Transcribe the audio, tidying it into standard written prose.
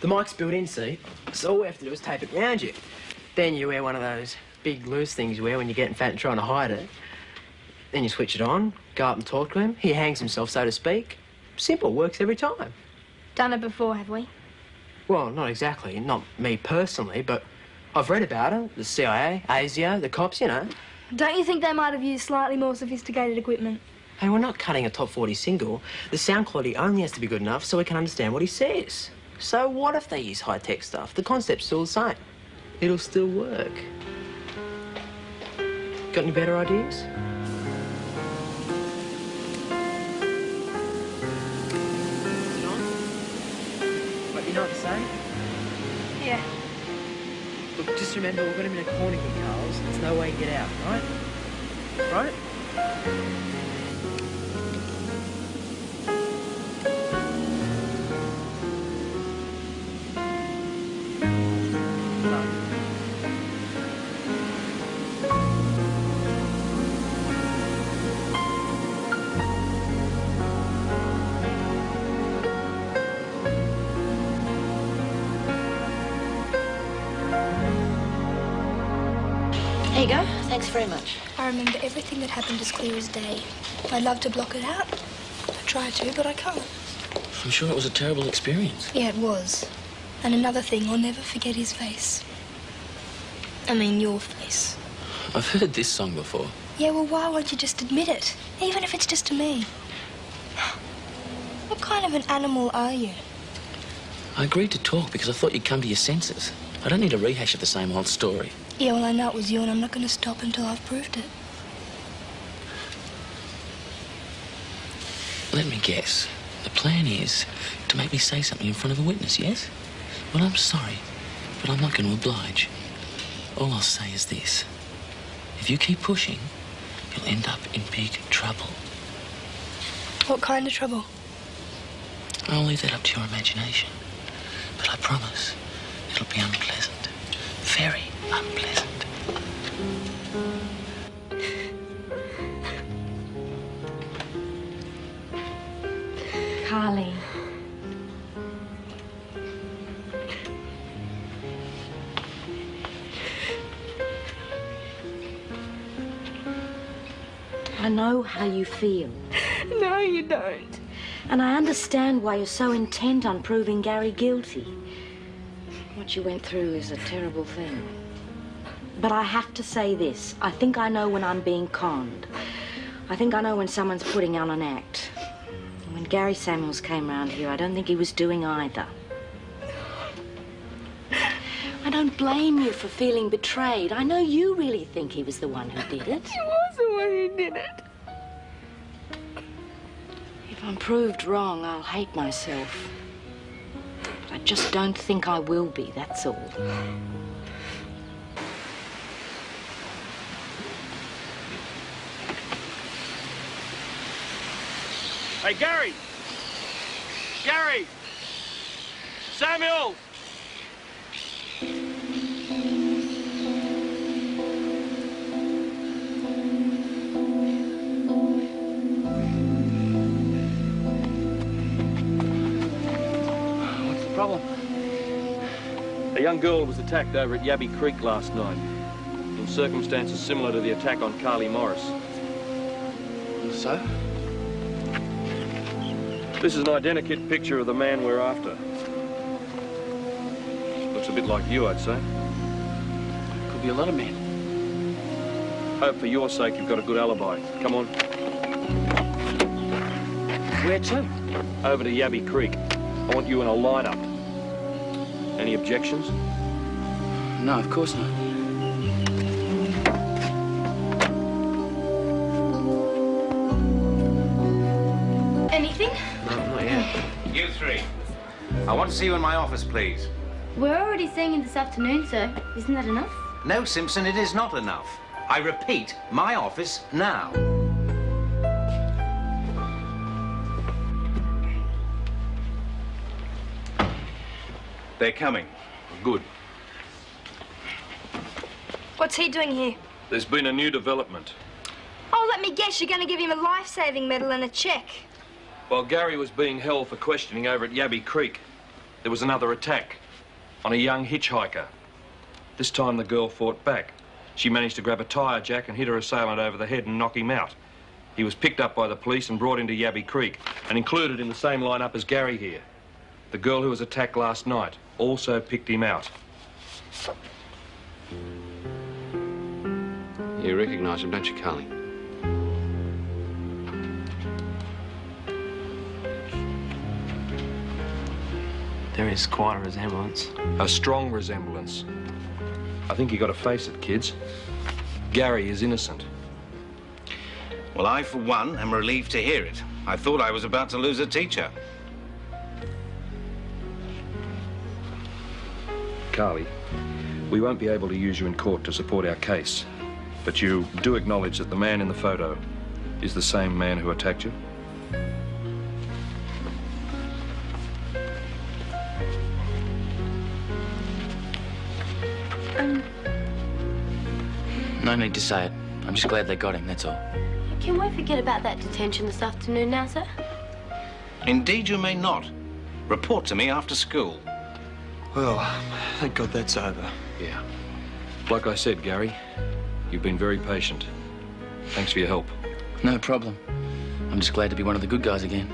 The mic's built in, see? So all we have to do is tape it round you. Then you wear one of those big loose things you wear when you're getting fat and trying to hide it. Then you switch it on, go up and talk to him. He hangs himself, so to speak. Simple, works every time. Done it before, have we? Well, not exactly. Not me personally, but I've read about it. The CIA, ASIO, the cops, you know. Don't you think they might have used slightly more sophisticated equipment? Hey, we're not cutting a top 40 single. The sound quality only has to be good enough so we can understand what he says. So what if they use high-tech stuff? The concept's still the same. It'll still work. Got any better ideas? What, you know what to say? Yeah. Look, just remember, we've got him in a corner here, Carls. There's no way to get out, right? Right? Here you go. Thanks very much. I remember everything that happened as clear as day. I'd love to block it out. I try to, but I can't. I'm sure it was a terrible experience. Yeah, it was. And another thing, I'll never forget his face. I mean, your face. I've heard this song before. Yeah, well, why won't you just admit it? Even if it's just to me. What kind of an animal are you? I agreed to talk because I thought you'd come to your senses. I don't need a rehash of the same old story. Yeah, well, I know it was you, and I'm not going to stop until I've proved it. Let me guess. The plan is to make me say something in front of a witness, yes? Well, I'm sorry, but I'm not going to oblige. All I'll say is this. If you keep pushing, you'll end up in big trouble. What kind of trouble? I'll leave that up to your imagination. But I promise it'll be unpleasant. Very unpleasant. Carly. I know how you feel. No, you don't. And I understand why you're so intent on proving Gary guilty. What you went through is a terrible thing. But I have to say this. I think I know when I'm being conned. I think I know when someone's putting on an act. When Gary Samuels came round here, I don't think he was doing either. I don't blame you for feeling betrayed. I know you really think he was the one who did it. He was the one who did it. If I'm proved wrong, I'll hate myself. But I just don't think I will be, that's all. Hey, Gary! Gary! Samuel! What's the problem? A young girl was attacked over at Yabby Creek last night, in circumstances similar to the attack on Carly Morris. So? This is an identikit picture of the man we're after. Looks a bit like you, I'd say. Could be a lot of men. Hope for your sake you've got a good alibi. Come on. Where to? Over to Yabby Creek. I want you in a lineup. Any objections? No, of course not. Anything? No, not yet. You three. I want to see you in my office, please. We're already seeing him this afternoon, sir. Isn't that enough? No, Simpson, it is not enough. I repeat, my office now. They're coming. Good. What's he doing here? There's been a new development. Oh, let me guess, you're going to give him a life-saving medal and a cheque. While Gary was being held for questioning over at Yabby Creek, there was another attack on a young hitchhiker. This time the girl fought back. She managed to grab a tyre jack and hit her assailant over the head and knock him out. He was picked up by the police and brought into Yabby Creek and included in the same lineup as Gary here. The girl who was attacked last night also picked him out. You recognise him, don't you, Carly? There is quite a resemblance. A strong resemblance. I think you got to face it, kids. Gary is innocent. Well, I, for one, am relieved to hear it. I thought I was about to lose a teacher. Carly, we won't be able to use you in court to support our case, but you do acknowledge that the man in the photo is the same man who attacked you? No need to say it. I'm just glad they got him, that's all. Can we forget about that detention this afternoon now, sir? Indeed, you may not. Report to me after school. Well, thank God that's over. Yeah. Like I said, Gary, you've been very patient. Thanks for your help. No problem. I'm just glad to be one of the good guys again.